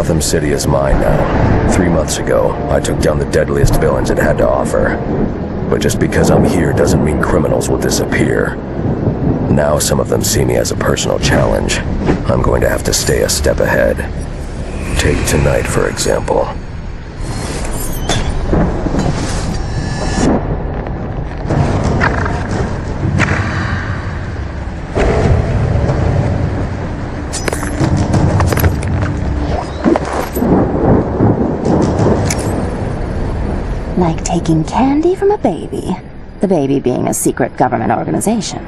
Gotham City is mine now. 3 months ago, I took down the deadliest villains it had to offer. But just because I'm here doesn't mean criminals will disappear. Now some of them see me as a personal challenge. I'm going to have to stay a step ahead. Take tonight, for example. Like taking candy from a baby. The baby being a secret government organization.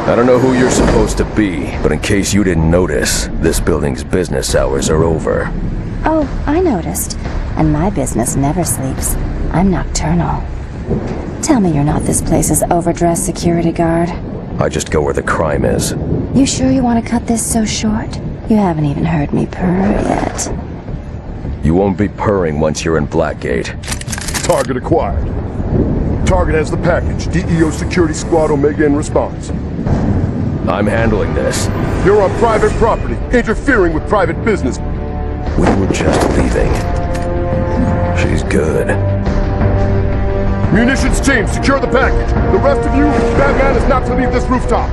I don't know who you're supposed to be, but in case you didn't notice, this building's business hours are over. Oh, I noticed. And my business never sleeps. I'm nocturnal. Tell me you're not this place's overdressed security guard. I just go where the crime is. You sure you want to cut this so short? You haven't even heard me purr yet. You won't be purring once you're in Blackgate. Target acquired. Target has the package. DEO Security Squad Omega in response. I'm handling this. You're on private property, interfering with private business. We were just leaving. She's good. Munitions team, secure the package. The rest of you, Batman is not to leave this rooftop.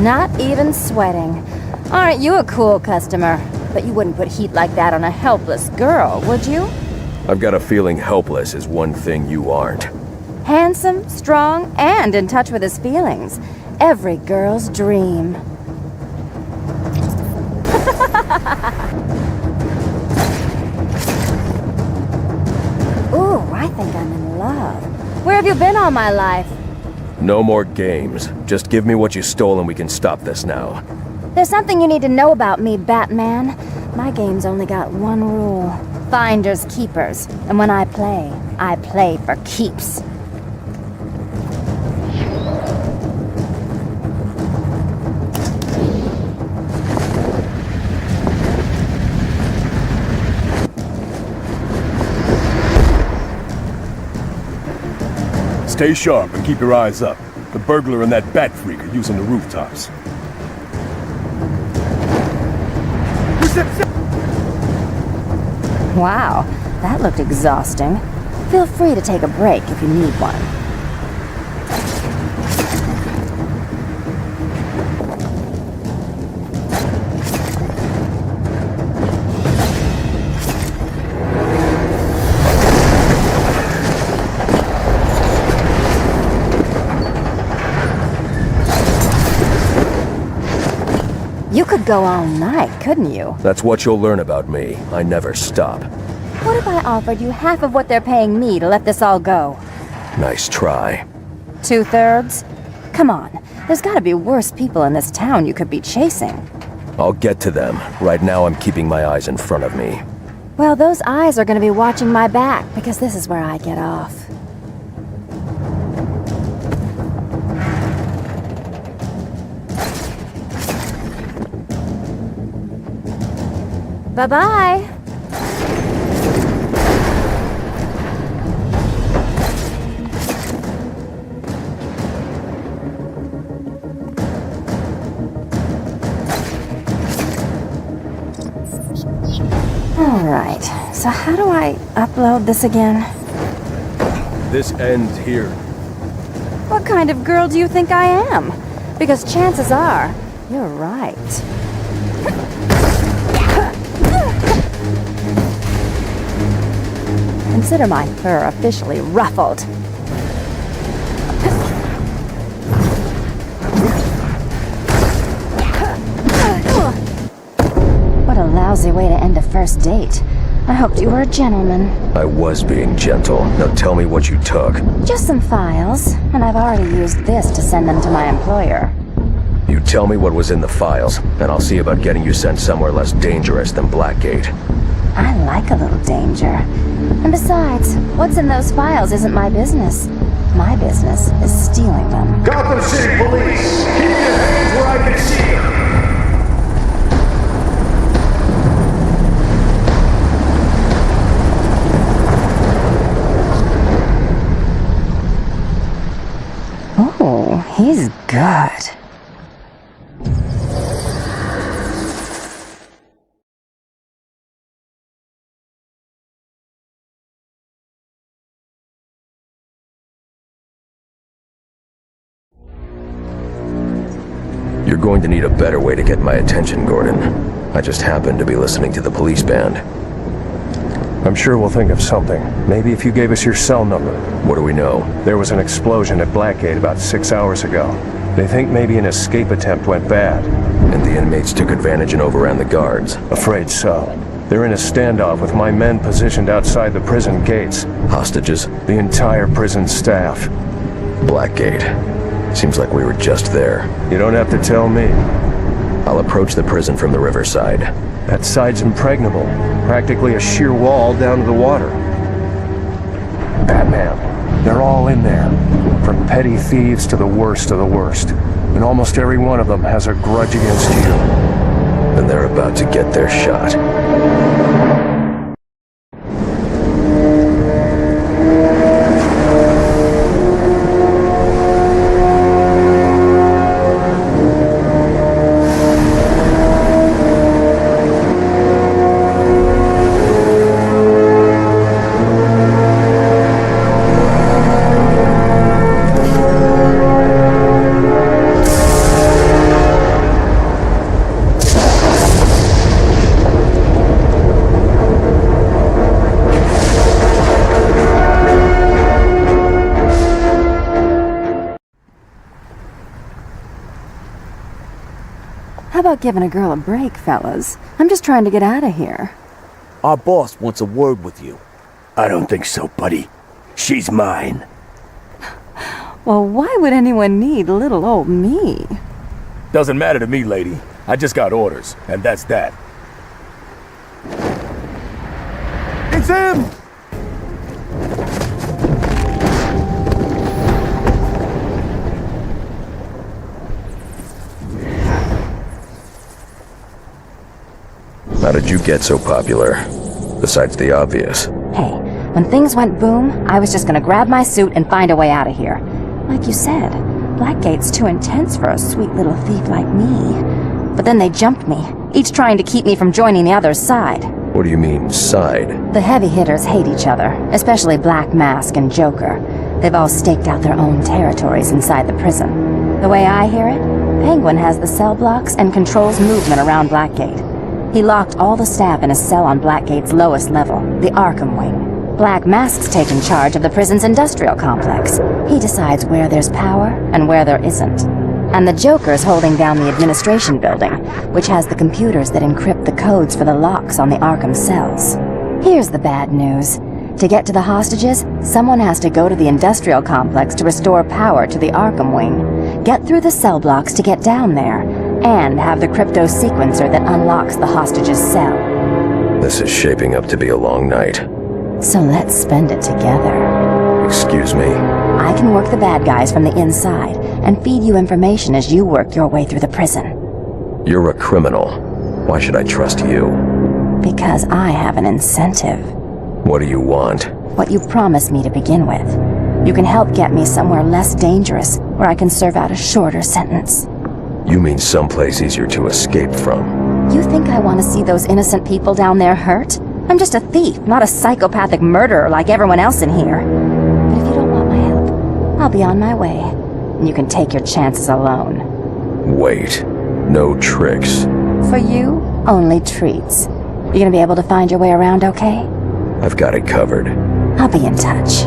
Not even sweating. Aren't you a cool customer? But you wouldn't put heat like that on a helpless girl, would you? I've got a feeling helpless is one thing you aren't. Handsome, strong, and in touch with his feelings. Every girl's dream. Ooh, I think I'm in love. Where have you been all my life? No more games. Just give me what you stole and we can stop this now. There's something you need to know about me, Batman. My game's only got one rule. Finders keepers. And when I play for keeps. Stay sharp and keep your eyes up. The burglar and that bat freak are using the rooftops. Wow, that looked exhausting. Feel free to take a break if you need one. You could go all night, couldn't you? That's what you'll learn about me. I never stop. What if I offered you half of what they're paying me to let this all go? Nice try. 2/3? Come on, there's gotta be worse people in this town you could be chasing. I'll get to them. Right now I'm keeping my eyes in front of me. Well, those eyes are gonna be watching my back, because this is where I get off. Bye-bye. Alright, so how do I upload this again? This ends here. What kind of girl do you think I am? Because chances are, you're right. Consider my fur officially ruffled. What a lousy way to end a first date. I hoped you were a gentleman. I was being gentle. Now tell me what you took. Just some files, and I've already used this to send them to my employer. You tell me what was in the files, and I'll see about getting you sent somewhere less dangerous than Blackgate. I like a little danger. And besides, what's in those files isn't my business. My business is stealing them. Gotham City Police! Keep your hands where I can see them! Oh, he's good. You're going to need a better way to get my attention, Gordon. I just happened to be listening to the police band. I'm sure we'll think of something. Maybe if you gave us your cell number. What do we know? There was an explosion at Blackgate about 6 hours ago. They think maybe an escape attempt went bad. And the inmates took advantage and overran the guards. Afraid so. They're in a standoff with my men positioned outside the prison gates. Hostages? The entire prison staff. Blackgate. Seems like we were just there. You don't have to tell me. I'll approach the prison from the riverside. That side's impregnable. Practically a sheer wall down to the water. Batman. They're all in there. From petty thieves to the worst of the worst. And almost every one of them has a grudge against you. And they're about to get their shot. How about giving a girl a break, fellas? I'm just trying to get out of here. Our boss wants a word with you. I don't think so, buddy. She's mine. Well, why would anyone need little old me? Doesn't matter to me, lady. I just got orders, and that's that. It's him! How did you get so popular? Besides the obvious. Hey, when things went boom, I was just gonna grab my suit and find a way out of here. Like you said, Blackgate's too intense for a sweet little thief like me. But then they jumped me, each trying to keep me from joining the other's side. What do you mean, side? The heavy hitters hate each other, especially Black Mask and Joker. They've all staked out their own territories inside the prison. The way I hear it, Penguin has the cell blocks and controls movement around Blackgate. He locked all the staff in a cell on Blackgate's lowest level, the Arkham wing. Black Mask's taken charge of the prison's industrial complex. He decides where there's power and where there isn't. And the Joker's holding down the administration building, which has the computers that encrypt the codes for the locks on the Arkham cells. Here's the bad news. To get to the hostages, someone has to go to the industrial complex to restore power to the Arkham wing, get through the cell blocks to get down there, and have the crypto sequencer that unlocks the hostage's cell. This is shaping up to be a long night. So let's spend it together. Excuse me? I can work the bad guys from the inside and feed you information as you work your way through the prison. You're a criminal. Why should I trust you? Because I have an incentive. What do you want? What you promised me to begin with. You can help get me somewhere less dangerous, where I can serve out a shorter sentence. You mean someplace easier to escape from? You think I want to see those innocent people down there hurt? I'm just a thief, not a psychopathic murderer like everyone else in here. But if you don't want my help, I'll be on my way. And you can take your chances alone. Wait. No tricks. For you, only treats. You gonna be able to find your way around okay? I've got it covered. I'll be in touch.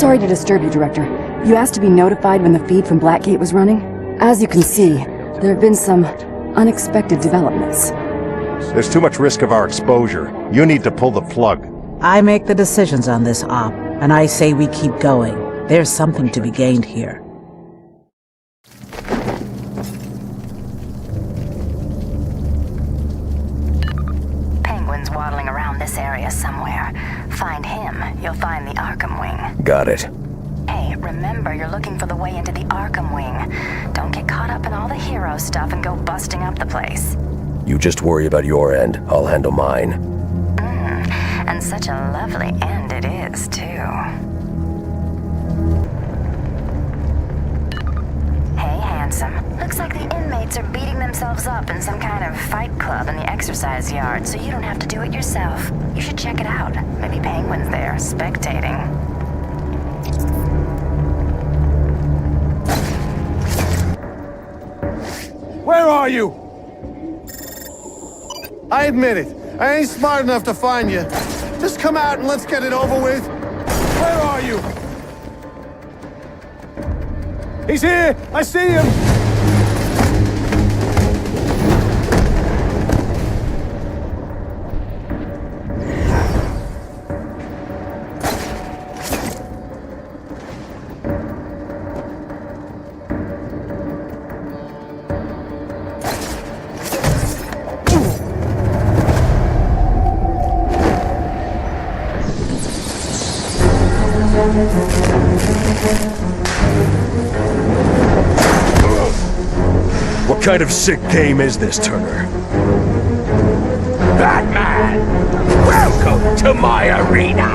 Sorry to disturb you, Director. You asked to be notified when the feed from Blackgate was running? As you can see, there have been some unexpected developments. There's too much risk of our exposure. You need to pull the plug. I make the decisions on this op, and I say we keep going. There's something to be gained here. Penguin's waddling around this area somewhere. Find him, you'll find the Arkham Wing. Got it. Hey, remember you're looking for the way into the Arkham Wing. Don't get caught up in all the hero stuff and go busting up the place. You just worry about your end. I'll handle mine. And such a lovely end it is, too. Hey, handsome. Looks like the inmates are beating themselves up in some kind of fight club in the exercise yard, so you don't have to do it yourself. You should check it out. Maybe Penguin's there, spectating. Where are you? I admit it. I ain't smart enough to find you. Just come out and let's get it over with. Where are you? He's here! I see him! What kind of sick game is this, Turner? Batman! Welcome to my arena!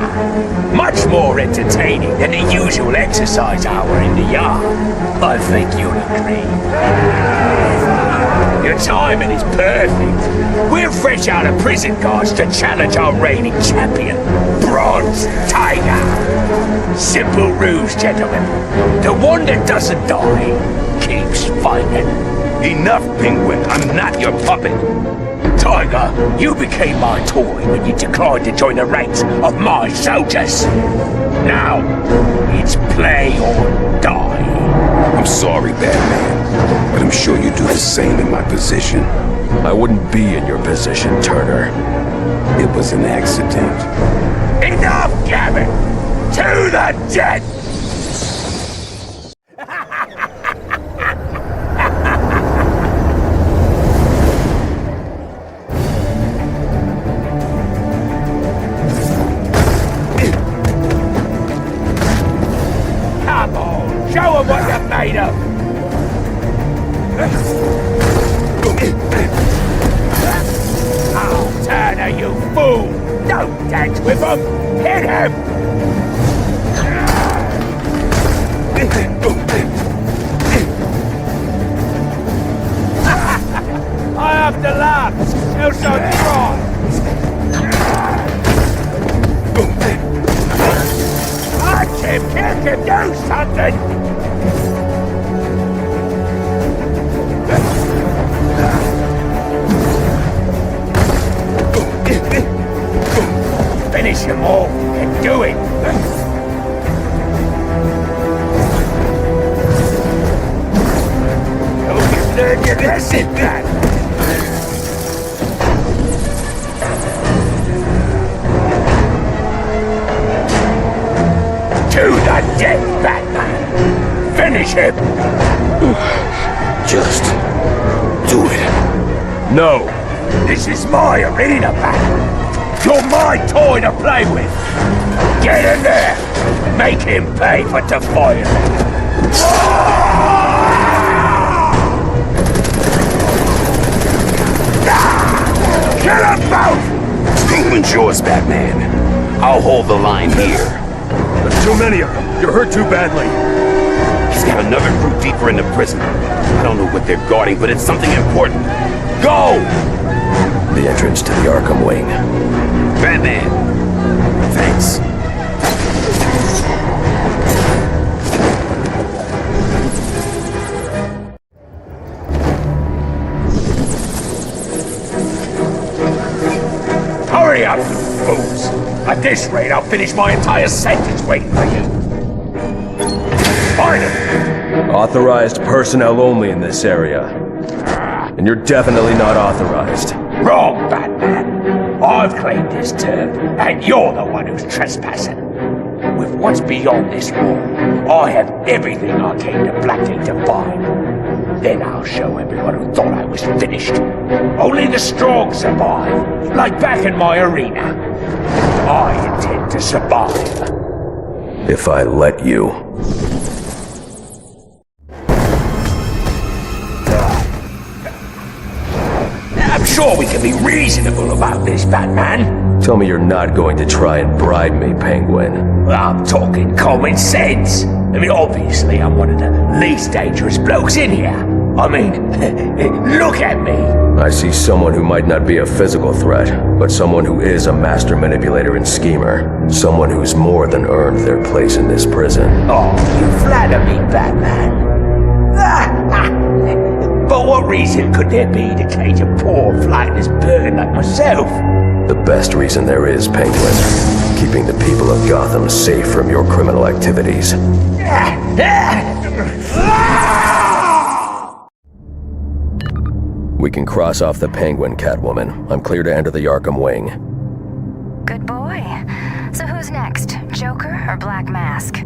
Much more entertaining than the usual exercise hour in the yard. I think you'll agree. Your timing is perfect. We're fresh out of prison, guards, to challenge our reigning champion, Bronze Tiger. Simple rules, gentlemen. The one that doesn't die keeps fighting. Enough, Penguin. I'm not your puppet. Tiger, you became my toy when you declined to join the ranks of my soldiers. Now, it's play or die. I'm sorry, Batman, but I'm sure you do the same in my position. I wouldn't be in your position, Turner. It was an accident. Enough, Gavin! To the death! Come on, show 'em what you're made of! Oh, Turner, you fool! Don't dance with him! Hit him! I have to laugh! You should try! Punch him! Kick him! Do something! Finish him all and do it! Hope you learned your lesson, man! To the death, Batman! Finish him! Just do it. No! This is my arena, Batman! You're my toy to play with! Get in there! Make him pay for defying me! Kill them both! Penguin's yours, Batman. I'll hold the line here. There's too many of them. You're hurt too badly. He's got another crew deeper into prison. I don't know what they're guarding, but it's something important. Go! The entrance to the Arkham Wing. Batman! Thanks. Hurry up, you fools! At this rate, I'll finish my entire sentence waiting for you. Pardon? Authorized personnel only in this area. And you're definitely not authorized. Wrong, Batman. I've claimed this turf, and you're the one who's trespassing. With what's beyond this wall, I have everything I came to Blackgate to find. Then I'll show everyone who thought I was finished. Only the strong survive, like back in my arena. I intend to survive. If I let you. I'm sure we can be reasonable about this, Batman. Tell me you're not going to try and bribe me, Penguin. I'm talking common sense. I mean, obviously, I'm one of the least dangerous blokes in here. I mean, look at me. I see someone who might not be a physical threat, but someone who is a master manipulator and schemer. Someone who's more than earned their place in this prison. Oh, you flatter me, Batman. But what reason could there be to cage a poor, flightless bird like myself? The best reason there is, Penguin. Keeping the people of Gotham safe from your criminal activities. We can cross off the Penguin, Catwoman. I'm clear to enter the Arkham wing. Good boy. So who's next? Joker or Black Mask?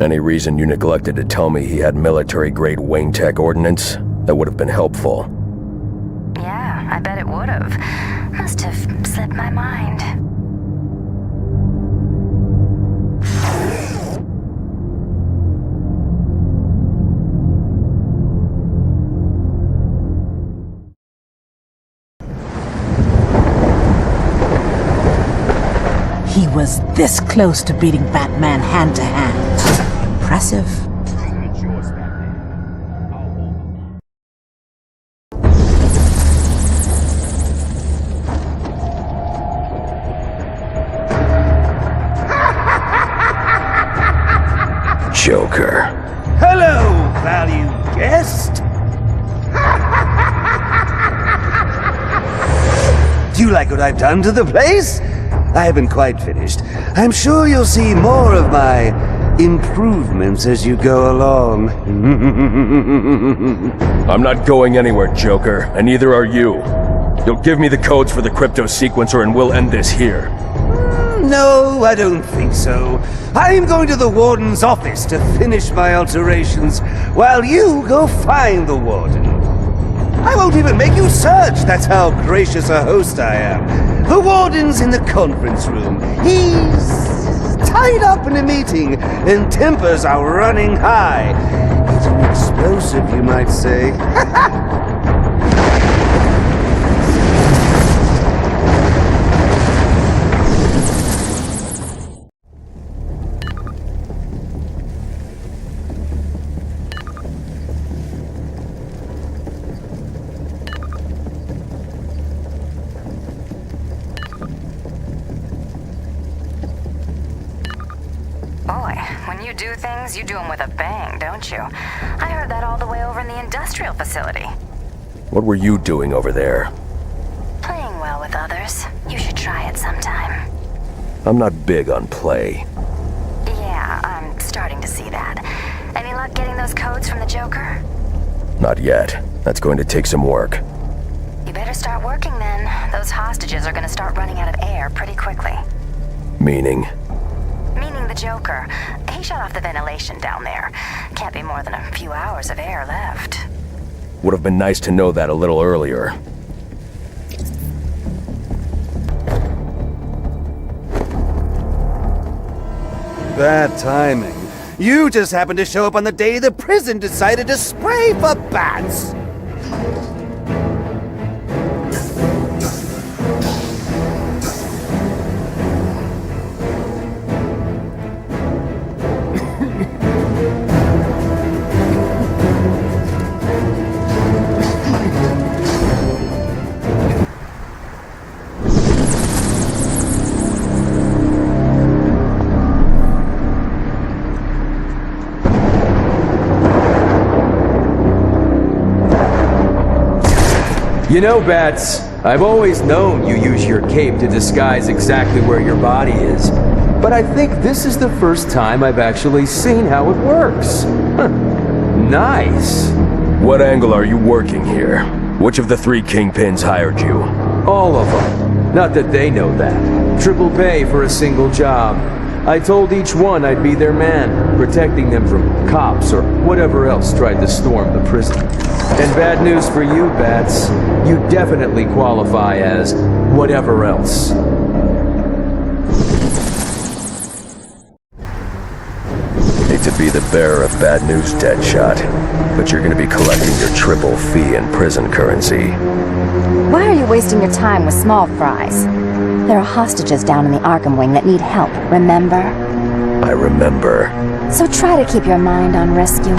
Any reason you neglected to tell me he had military-grade wing tech ordnance? That would have been helpful. Yeah, I bet it would have. Must have slipped my mind. He was this close to beating Batman hand to hand. Impressive. Joker. Hello, valued guest. Do you like what I've done to the place? I haven't quite finished. I'm sure you'll see more of my improvements as you go along. I'm not going anywhere, Joker, and neither are you. You'll give me the codes for the crypto sequencer and we'll end this here. No, I don't think so. I'm going to the Warden's office to finish my alterations, while you go find the Warden. I won't even make you search, that's how gracious a host I am. The Warden's in the conference room. He's tied up in a meeting, and tempers are running high. He's an explosive, you might say. You do things, you do them with a bang, don't you? I heard that all the way over in the industrial facility. What were you doing over there? Playing well with others. You should try it sometime. I'm not big on play. Yeah, I'm starting to see that. Any luck getting those codes from the Joker? Not yet. That's going to take some work. You better start working then. Those hostages are going to start running out of air pretty quickly. Meaning? Meaning the Joker. He shut off the ventilation down there. Can't be more than a few hours of air left. Would have been nice to know that a little earlier. Bad timing. You just happened to show up on the day the prison decided to spray for bats. You know, Bats, I've always known you use your cape to disguise exactly where your body is. but I think this is the first time I've actually seen how it works. Huh. Nice. What angle are you working here? Which of the 3 kingpins hired you? All of them. Not that they know that. Triple pay for a single job. I told each one I'd be their man, protecting them from cops or whatever else tried to storm the prison. And bad news for you, Bats. You definitely qualify as whatever else. Hate to be the bearer of bad news, Deadshot, but you're gonna be collecting your triple fee in prison currency. Why are you wasting your time with small fries? There are hostages down in the Arkham wing that need help, remember? I remember. So try to keep your mind on rescuing.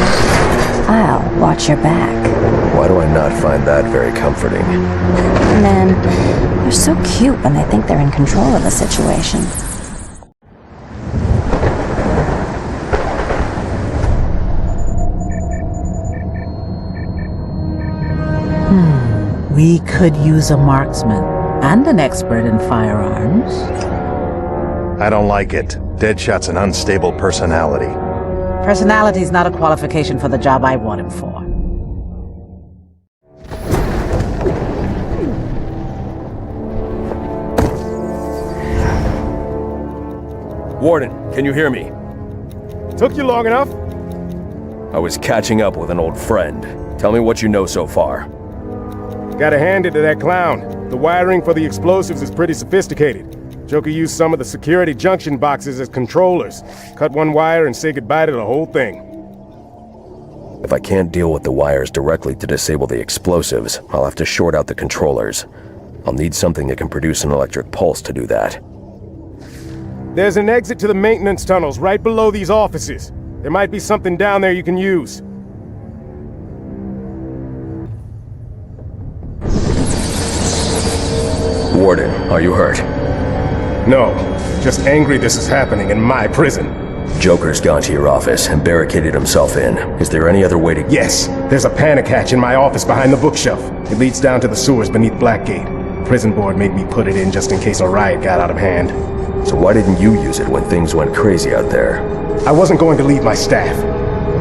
I'll watch your back. Why do I not find that very comforting? Men, they're so cute when they think they're in control of the situation. We could use a marksman and an expert in firearms. I don't like it. Deadshot's an unstable personality. Personality's not a qualification for the job I want him for. Warden, can you hear me? Took you long enough? I was catching up with an old friend. Tell me what you know so far. Gotta hand it to that clown. The wiring for the explosives is pretty sophisticated. Joker used some of the security junction boxes as controllers. Cut one wire and say goodbye to the whole thing. If I can't deal with the wires directly to disable the explosives, I'll have to short out the controllers. I'll need something that can produce an electric pulse to do that. There's an exit to the maintenance tunnels right below these offices. There might be something down there you can use. Warden, are you hurt? No, just angry this is happening in my prison. Joker's gone to your office and barricaded himself in. Is there any other way to... Yes, there's a panic hatch in my office behind the bookshelf. It leads down to the sewers beneath Blackgate. Prison board made me put it in just in case a riot got out of hand. So why didn't you use it when things went crazy out there? I wasn't going to leave my staff.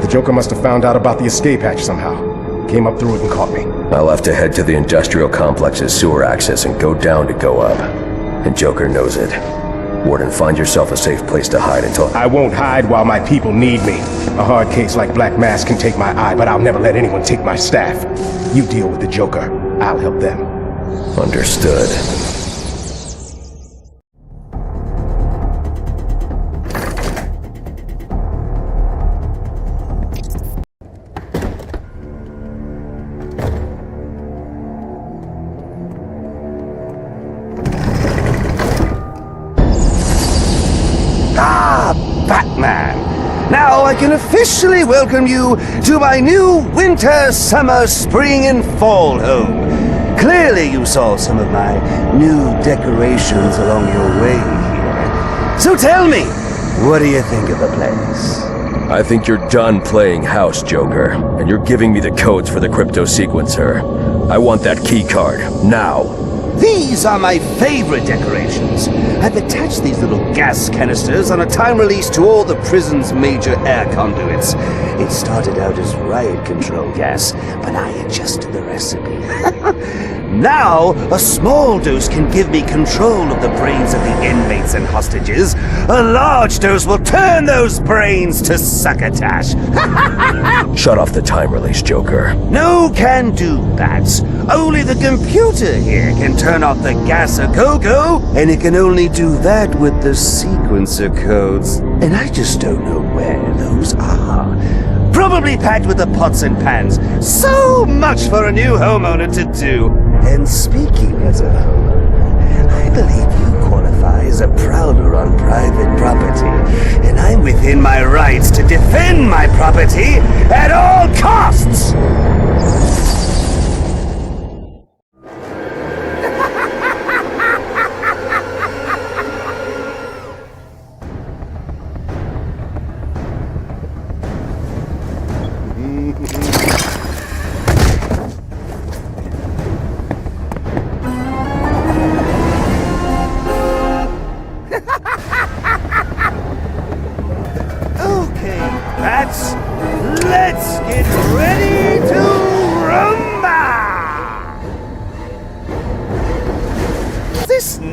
The Joker must have found out about the escape hatch somehow. Came up through it and caught me. I'll have to head to the industrial complex's sewer access and go down to go up. And Joker knows it. Warden, find yourself a safe place to hide until... I won't hide while my people need me. A hard case like Black Mask can take my eye, but I'll never let anyone take my staff. You deal with the Joker. I'll help them. Understood. Batman! Now I can officially welcome you to my new winter, summer, spring, and fall home. Clearly you saw some of my new decorations along your way here. So tell me, what do you think of the place? I think you're done playing house, Joker, and you're giving me the codes for the crypto sequencer. I want that key card, now. These are my favorite decorations. I've attached these little gas canisters on a time release to all the prison's major air conduits. It started out as riot control gas, but I adjusted the recipe. Now, a small dose can give me control of the brains of the inmates and hostages. A large dose will turn those brains to succotash. Shut off the time release, Joker. No can do, Bats. Only the computer here can turn off the gas a-go-go, and it can only do that with the sequencer codes. And I just don't know where those are. Probably packed with the pots and pans. So much for a new homeowner to do. And speaking as a homeowner, I believe you qualify as a prowler on private property. And I'm within my rights to defend my property at all costs!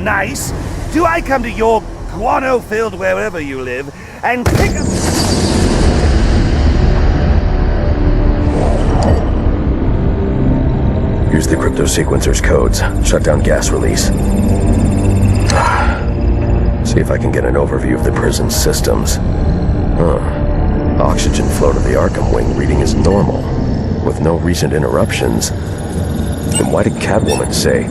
nice, do I come to your guano-filled wherever you live and pick up... Use the crypto sequencer's codes. Shut down gas release. See if I can get an overview of the prison's systems. Oxygen flow to the Arkham wing reading is normal, with no recent interruptions. Then why did Catwoman say...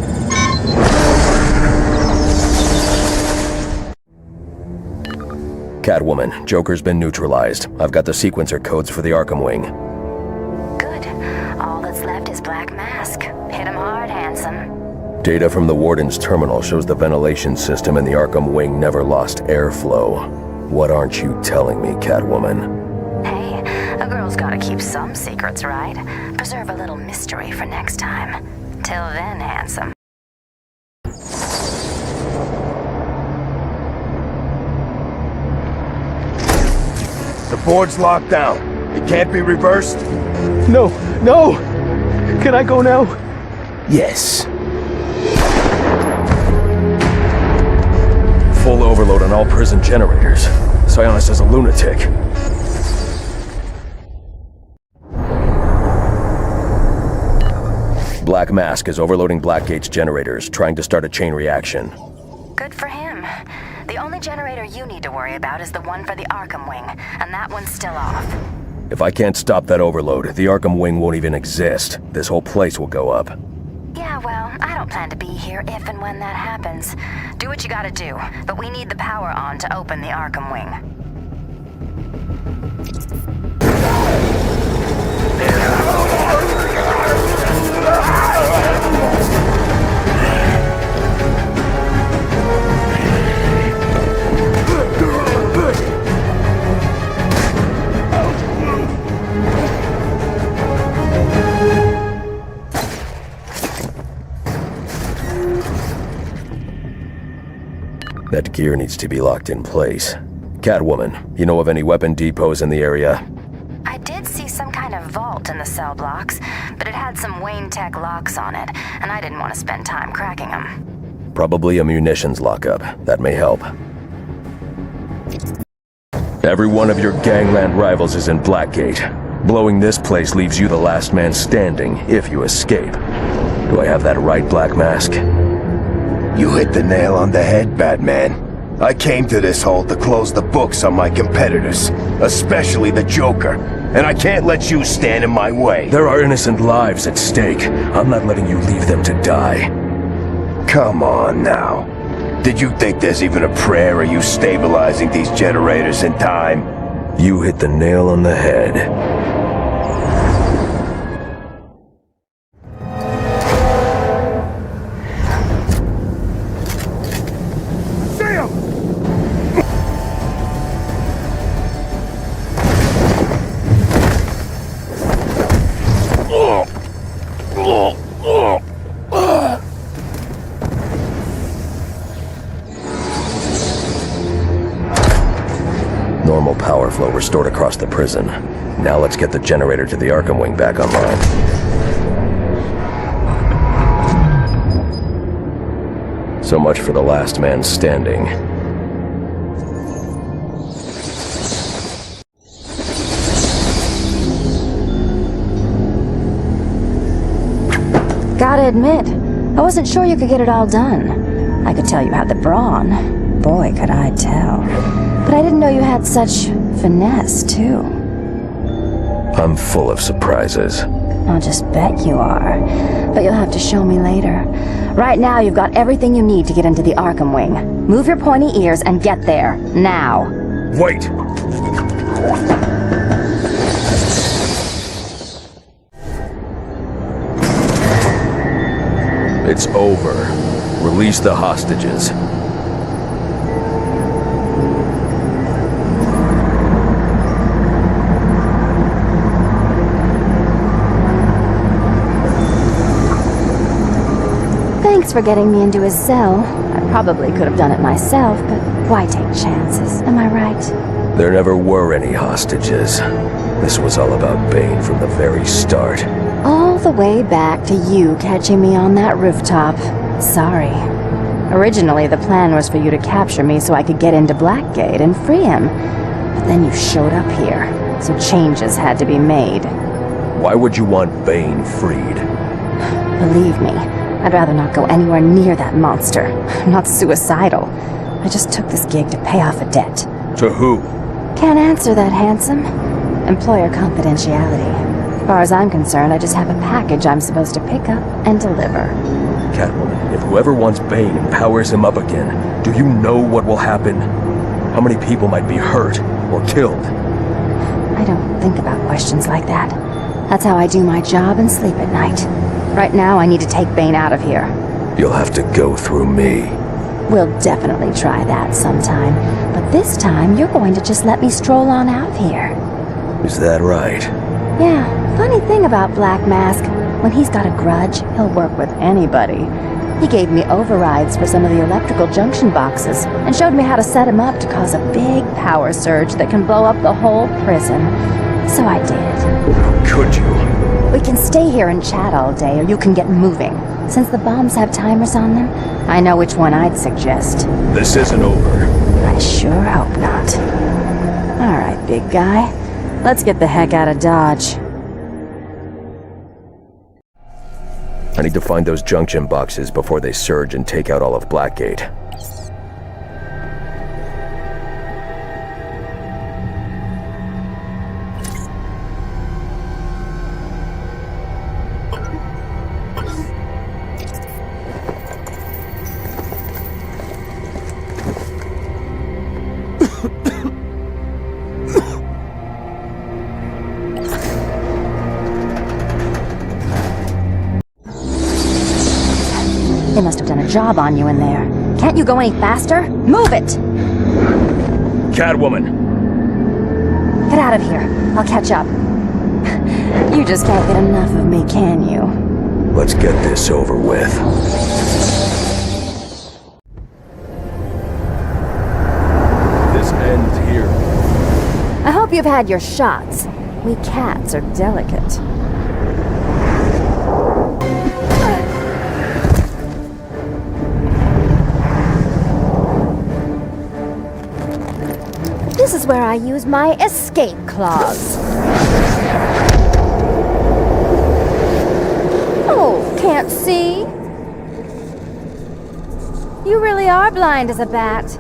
Catwoman, Joker's been neutralized. I've got the sequencer codes for the Arkham wing. Good. All that's left is Black Mask. Hit him hard, handsome. Data from the Warden's terminal shows the ventilation system in the Arkham wing never lost airflow. What aren't you telling me, Catwoman? Hey, a girl's gotta keep some secrets, right? Preserve a little mystery for next time. Till then, handsome. The board's locked down. It can't be reversed? No! No! Can I go now? Yes. Full overload on all prison generators. Sionis is a lunatic. Black Mask is overloading Blackgate's generators, trying to start a chain reaction. Good for him. The only generator you need to worry about is the one for the Arkham wing, and that one's still off. If I can't stop that overload, the Arkham wing won't even exist. This whole place will go up. Yeah, well, I don't plan to be here if and when that happens. Do what you gotta do, but we need the power on to open the Arkham wing. That gear needs to be locked in place. Catwoman, you know of any weapon depots in the area? I did see some kind of vault in the cell blocks, but it had some Wayne Tech locks on it, and I didn't want to spend time cracking them. Probably a munitions lockup. That may help. Every one of your gangland rivals is in Blackgate. Blowing this place leaves you the last man standing, if you escape. Do I have that right, Black Mask? You hit the nail on the head, Batman. I came to this hole to close the books on my competitors, especially the Joker, and I can't let you stand in my way. There are innocent lives at stake. I'm not letting you leave them to die. Come on now. Did you think there's even a prayer of you stabilizing these generators in time? You hit the nail on the head. Normal power flow restored across the prison. Now let's get the generator to the Arkham wing back online. So much for the last man standing. Gotta admit, I wasn't sure you could get it all done. I could tell you had the brawn. Boy, could I tell. But I didn't know you had such finesse, too. I'm full of surprises. I'll just bet you are. But you'll have to show me later. Right now, you've got everything you need to get into the Arkham wing. Move your pointy ears and get there. Now. Wait! It's over. Release the hostages. Thanks for getting me into his cell. I probably could have done it myself, but why take chances? Am I right? There never were any hostages. This was all about Bane from the very start. All the way back to you catching me on that rooftop. Sorry. Originally, the plan was for you to capture me so I could get into Blackgate and free him. But then you showed up here, so changes had to be made. Why would you want Bane freed? Believe me, I'd rather not go anywhere near that monster. I'm not suicidal. I just took this gig to pay off a debt. To who? Can't answer that, handsome. Employer confidentiality. As far as I'm concerned, I just have a package I'm supposed to pick up and deliver. Catwoman, if whoever wants Bane powers him up again, do you know what will happen? How many people might be hurt or killed? I don't think about questions like that. That's how I do my job and sleep at night. Right now, I need to take Bane out of here. You'll have to go through me. We'll definitely try that sometime. But this time, you're going to just let me stroll on out of here. Is that right? Yeah, funny thing about Black Mask. When he's got a grudge, he'll work with anybody. He gave me overrides for some of the electrical junction boxes and showed me how to set him up to cause a big power surge that can blow up the whole prison. So I did. Could you? We can stay here and chat all day, or you can get moving. Since the bombs have timers on them, I know which one I'd suggest. This isn't over. I sure hope not. All right, big guy. Let's get the heck out of Dodge. I need to find those junction boxes before they surge and take out all of Blackgate. They must have done a job on you in there. Can't you go any faster? Move it! Catwoman! Get out of here. I'll catch up. You just can't get enough of me, can you? Let's get this over with. This ends here. I hope you've had your shots. We cats are delicate. This is where I use my escape clause. Oh, can't see? You really are blind as a bat.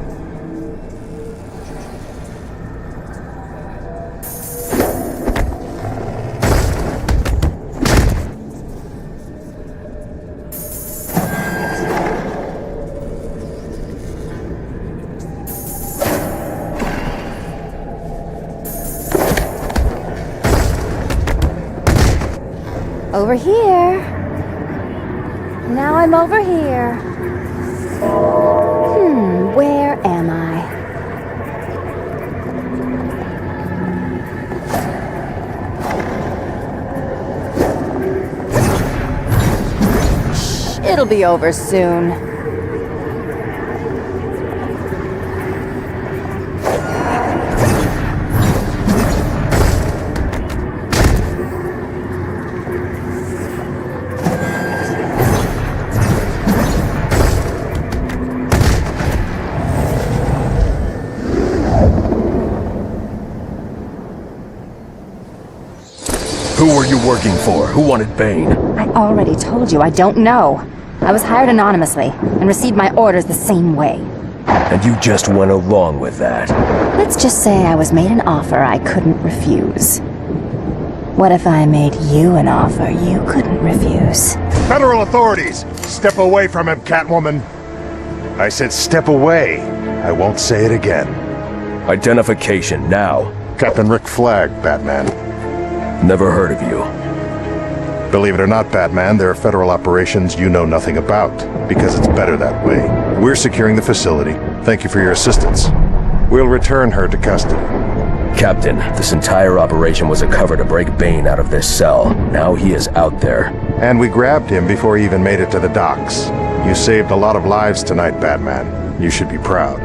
Over here. Now I'm over here. Where am I? Shh, it'll be over soon. Who were you working for? Who wanted Bane? I already told you I don't know. I was hired anonymously and received my orders the same way. And you just went along with that? Let's just say I was made an offer I couldn't refuse. What if I made you an offer you couldn't refuse? Federal authorities, step away from him, Catwoman. I said step away. I won't say it again. Identification, now. Captain Rick Flag, Batman. Never heard of you. Believe it or not, Batman, there are federal operations you know nothing about, because it's better that way. We're securing the facility. Thank you for your assistance. We'll return her to custody. Captain, this entire operation was a cover to break Bane out of this cell. Now he is out there. And we grabbed him before he even made it to the docks. You saved a lot of lives tonight, Batman. You should be proud.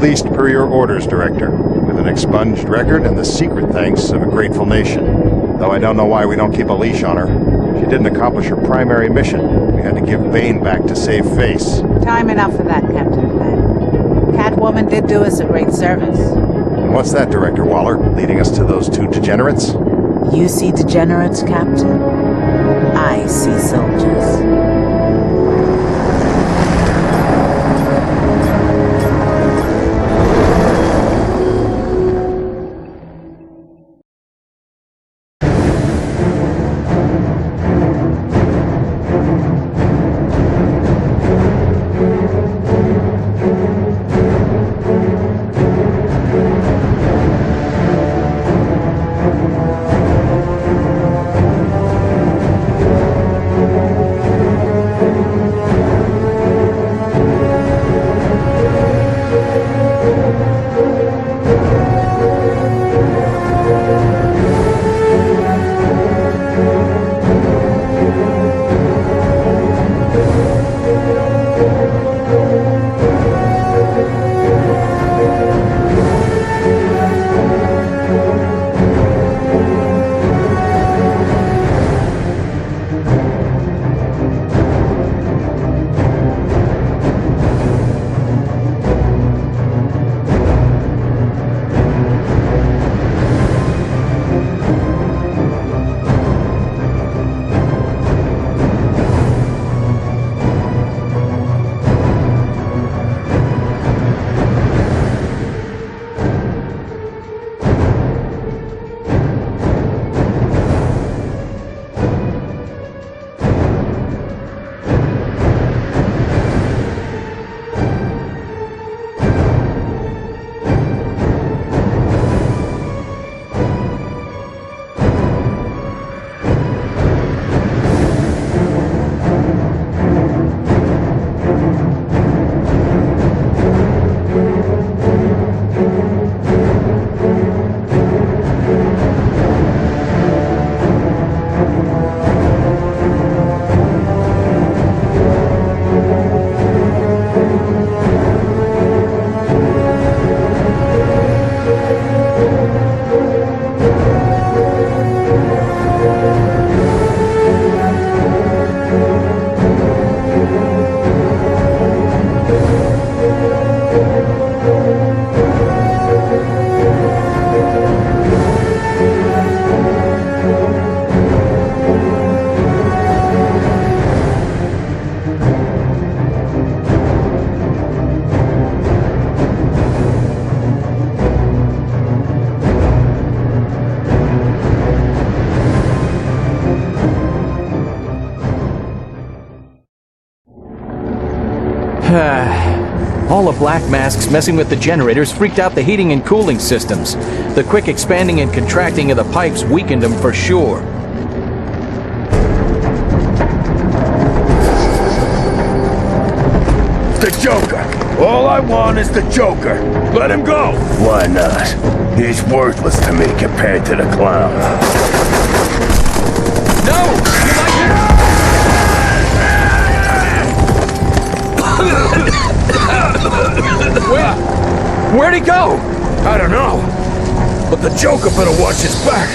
Released per your orders, Director, with an expunged record and the secret thanks of a grateful nation. Though I don't know why we don't keep a leash on her. She didn't accomplish her primary mission. We had to give Bane back to save face. Time enough for that, Captain Flynn. Catwoman did do us a great service. And what's that, Director Waller? Leading us to those two degenerates? You see degenerates, Captain? I see soldiers. All the Black Masks messing with the generators freaked out the heating and cooling systems. The quick expanding and contracting of the pipes weakened them for sure. The Joker! All I want is the Joker! Let him go! Why not? He's worthless to me compared to the clown. No! Where'd he go? I don't know. But the Joker better watch his back.